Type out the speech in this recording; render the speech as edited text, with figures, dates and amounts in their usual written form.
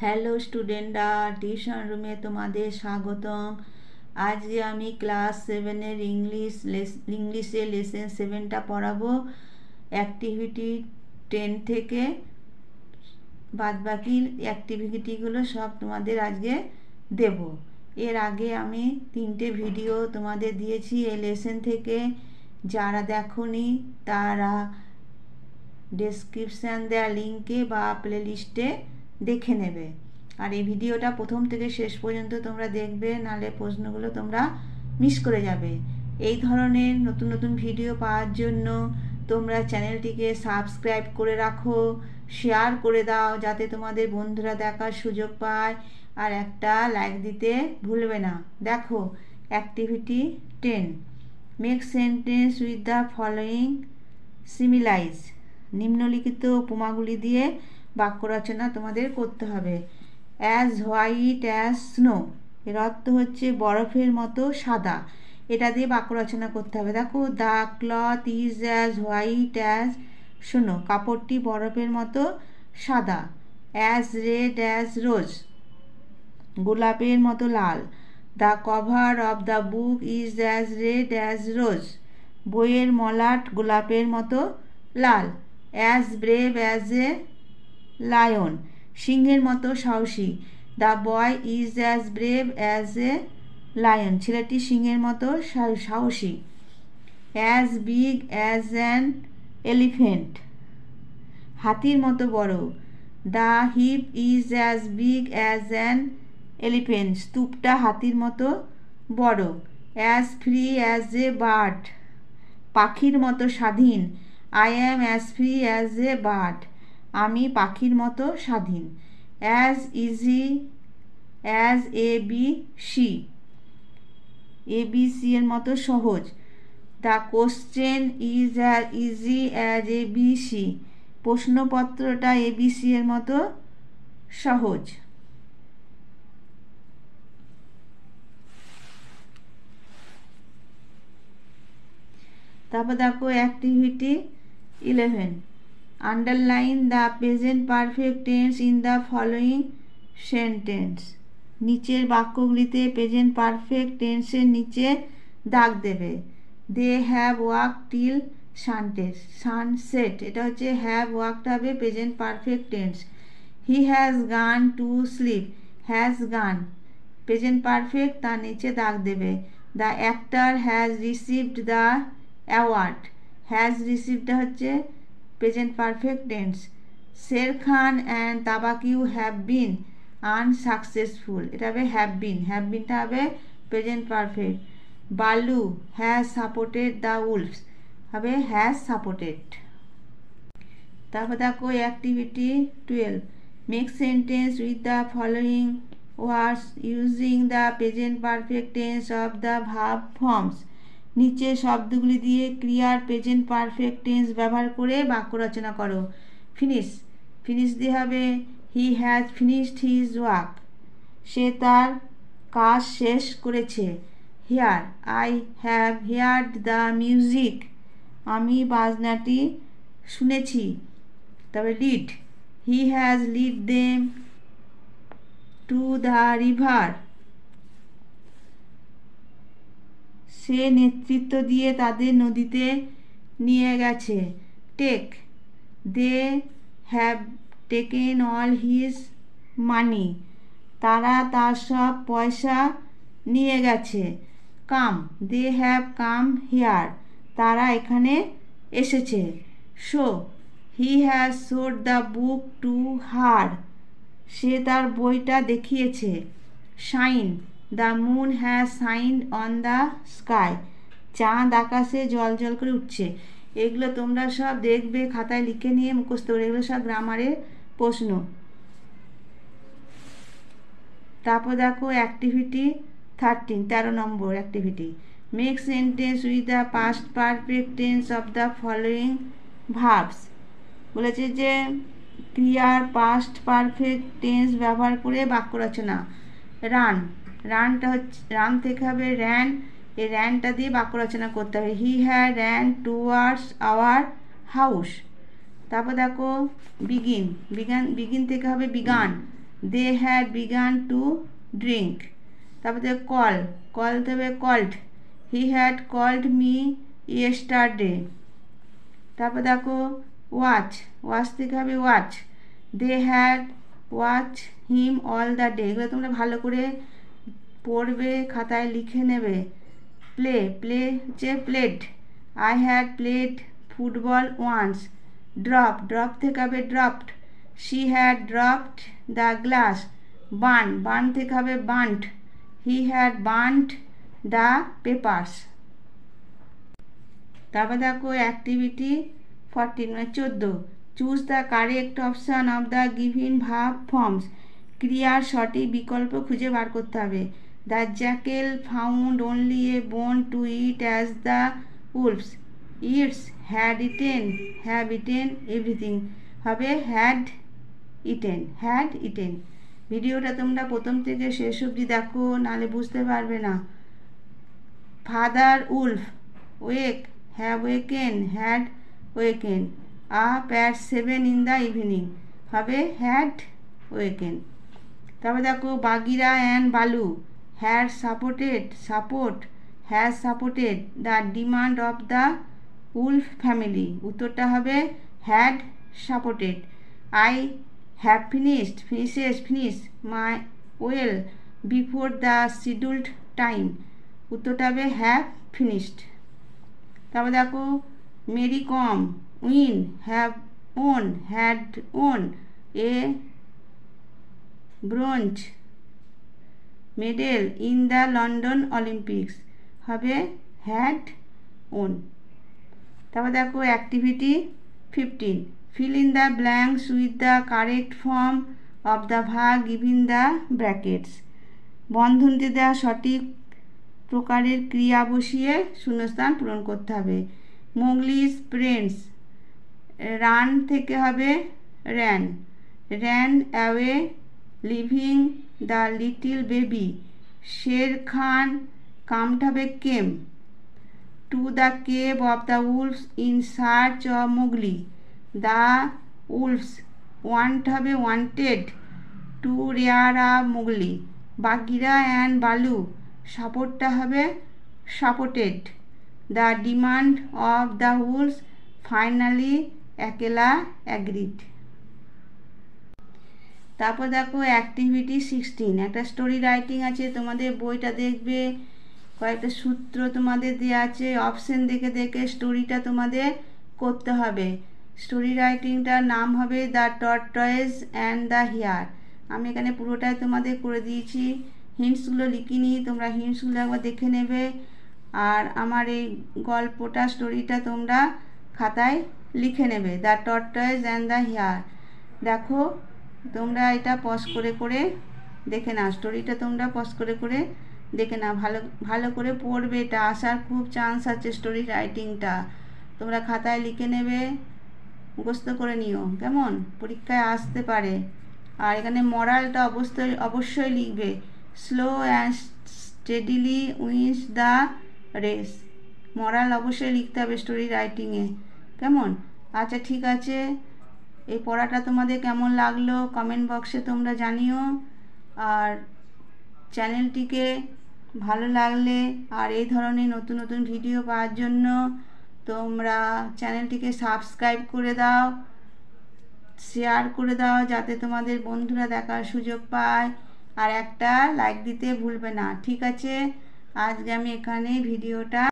Hello স্টুডেন্টরা, tuition রুমে তোমাদের স্বাগতম। আজকে আমি ক্লাস 7-এর ইংলিশে লেসন 7টা পড়াবো। অ্যাক্টিভিটি 10 থেকে বাদবাকি অ্যাক্টিভিটিগুলো সব তোমাদের আজকে দেব। এর আগে আমি 3টে ভিডিও তোমাদের দিয়েছি এই লেসন থেকে। যারা দেখোনি তারা ডেসক্রিপশান দেওয়া লিঙ্কে বা প্লে লিস্টে দেখে নেবে। আর এই ভিডিওটা প্রথম থেকে শেষ পর্যন্ত তোমরা দেখবে, নাহলে প্রশ্নগুলো তোমরা মিস করে যাবে। এই ধরনের নতুন নতুন ভিডিও পাওয়ার জন্য তোমরা চ্যানেলটিকে সাবস্ক্রাইব করে রাখো, শেয়ার করে দাও যাতে তোমাদের বন্ধুরা দেখার সুযোগ পায়, আর একটা লাইক দিতে ভুলবে না। দেখো activity 10, make sentence with the following similes. নিম্নলিখিত উপমাগুলি দিয়ে বাক্য রচনা তোমাদের করতে হবে। অ্যাজ হোয়াইট অ্যাজ স্নো, এর অর্থ হচ্ছে বরফের মতো সাদা। এটা দিয়ে বাক্য রচনা করতে হবে। দেখো, the cloth is as white as snow, কাপড়টি বরফের মতো সাদা। অ্যাজ রেড অ্যাজ রোজ, গোলাপের মতো লাল। The cover of the book is as red as rose, বইয়ের মলাট গোলাপের মতো লাল। As brave as a lion, সিংহের মতো সাহসী। The boy is as brave as a lion, ছেলেটি সিংহের মতো সাহসী। As big as an elephant, হাতির মতো বড়। The heap is as big as an elephant, স্তূপটা হাতির মতো বড়। As free as a bird, পাখির মতো স্বাধীন। I am as free as a bird, আমি পাখির মতো স্বাধীন। As easy as A B C, ABC এর মতো সহজ। The question is as easy as ABC, প্রশ্নপত্রটা ABC এর মতো সহজ। তারপর দেখো activity 11, underline the present perfect tense in the following sentence. নিচের বাক্যগুলিতে প্রেজেন্ট পারফেক্ট টেন্সের নিচে দাগ দেবে। They have walk till sunset, এটা হচ্ছে হ্যাভ, ওয়াকটা হবে present perfect tense. He has gone to slip, has gone present perfect, তার নিচে দাগ দেবে। The actor has received the award, has রিসিভডটা হচ্ছে present perfect tense. Shere Khan and Tabaqui have been unsuccessful, এটা হবে হ্যাভ বিন, হ্যাভ বিনটা হবে present perfect. Baloo has supported the wolves, হবে হ্যাজ সাপোর্টেড। তারপর দেখো activity 12, make sentence with the following words using the present perfect tense of the verb forms. নিচে শব্দগুলি দিয়ে ক্রিয়ার প্রেজেন্ট পারফেক্ট টেন্স ব্যবহার করে বাক্য রচনা করো। ফিনিশ দিয়ে হবে he has finished his work, সে তার কাজ শেষ করেছে। Hear I have heard the music, আমি বাজনাটি শুনেছি। তবে lead, he has led them to the river, সে নেতৃত্ব দিয়ে তাদের নদীতে নিয়ে গেছে। Take, they have taken all his money, তারা তার সব পয়সা নিয়ে গেছে। কাম, দে হ্যাভ কাম হিয়ার, তারা এখানে এসেছে। Show, he has shown the book to her, সে তার বইটা দেখিয়েছে। Shine, the moon has shined on the sky, চাঁদ আকাশে জল জল করে উঠছে। এগুলো তোমরা সব দেখবে, খাতায় লিখে নিয়ে মুখস্থ করে, এগুলো সব গ্রামারের প্রশ্ন। তারপর দেখো activity 13, 13 number activity, make sentence with the past perfect tense of the following verbs. বলেছে যে ক্রিয়ার পাস্ট পারফেক্ট টেন্স ব্যবহার করে বাক্য রচনা। রান, রানটা হচ্ছে রান থেকে হবে র্যান, এই র্যানটা দিয়ে বাক্য রচনা করতে হবে। He had ran towards our house. তারপর দেখো বিগিন থেকে হবে began, they had began to drink. তারপরে কল দেবে called, he had called me yesterday. তারপর দেখো ওয়াচ থেকে হবে watch, they had watch him all the day. এগুলো তোমরা ভালো করে পড়বে, খাতায় লিখে নেবে। প্লে হচ্ছে played, I had played football once. Drop থেকে হবে dropped, she had dropped the glass. Burn থেকে হবে burned, he had burned the papers. তারপর দেখো অ্যাক্টিভিটি 14 মানে 14, choose the correct option of the given verb forms. ক্রিয়ার সঠিক বিকল্প খুঁজে বার করতে হবে। The jackal found only a bone to eat as the wolves eats have eaten everything. হবে হ্যাড ইটেন। ভিডিওটা তোমরা প্রথম থেকে শেষ অবধি দেখো, নাহলে বুঝতে পারবে না। Father wolf wake, have waken, had waken. Up at 7 in the evening, হবে হ্যাড ওয়েকেন। তারপর দেখো Bagheera and Baloo has supported the demand of the wolf family. উত্তরটা হবে had supported. I have finish my well before the scheduled time. উত্তরটা হবে have finished. তারপর দেখো Mary Kom had won a bronze medal in the London Olympics. হবে had won. তারপর দেখো activity 15, fill in the blanks with the correct form of the verb given the brackets। বন্ধনীতে দেওয়া সঠিক প্রকারের ক্রিয়া বসিয়ে শূন্যস্থান পূরণ করতে হবে। মোগলিস ফ্রেন্ডস, রান থেকে হবে ran away leaving the little baby. Shere Khan কামটা হবে came to the cave of the wolves in search of Mowgli. The wolves হবে wanted to rear up Mowgli. Bagheera and Baloo সাপোর্টটা হবে supported the demand of the wolves. Finally Akela agreed. তারপর দেখো activity 16, একটা story writing আছে, তোমাদের বইটা দেখবে, কয়েকটা সূত্র তোমাদের দেওয়া আছে, অপশন দেখে স্টোরিটা তোমাদের করতে হবে। স্টোরি রাইটিংটার নাম হবে the tortoise and the hare. আমি এখানে পুরোটাই তোমাদের করে দিয়েছি, হিন্টসগুলো লিখিনি, তোমরা হিন্টসগুলো একবার দেখে নেবে। আর আমার এই গল্পটা স্টোরিটা তোমরা খাতায় লিখে নেবে, the tortoise and the hare. দেখো তোমরা এটা পজ করে দেখে নাও, স্টোরিটা তোমরা পজ করে দেখে নাও, ভালো করে পড়বে, এটা আসার খুব চান্স আছে। স্টোরি রাইটিংটা তোমরা খাতায় লিখে নেবে, মুখস্থ করে নিও, কেমন, পরীক্ষায় আসতে পারে। আর এখানে মরালটা অবশ্যই লিখবে, slow and steadily wins the race. Moral অবশ্যই লিখতে হবে স্টোরি রাইটিংয়ে, কেমন। আচ্ছা ঠিক আছে, এই পড়াটা তোমাদের কেমন লাগলো কমেন্ট বক্সে তোমরা জানিও। আর চ্যানেলটিকে ভালো লাগলে আর এই ধরনের নতুন ভিডিও পাওয়ার জন্য তোমরা চ্যানেলটিকে সাবস্ক্রাইব করে দাও, শেয়ার করে দাও, যাতে তোমাদের বন্ধুরা দেখার সুযোগ পায়, আর একটা লাইক দিতে ভুলবে না। ঠিক আছে, আজকে আমি এখানে ভিডিওটা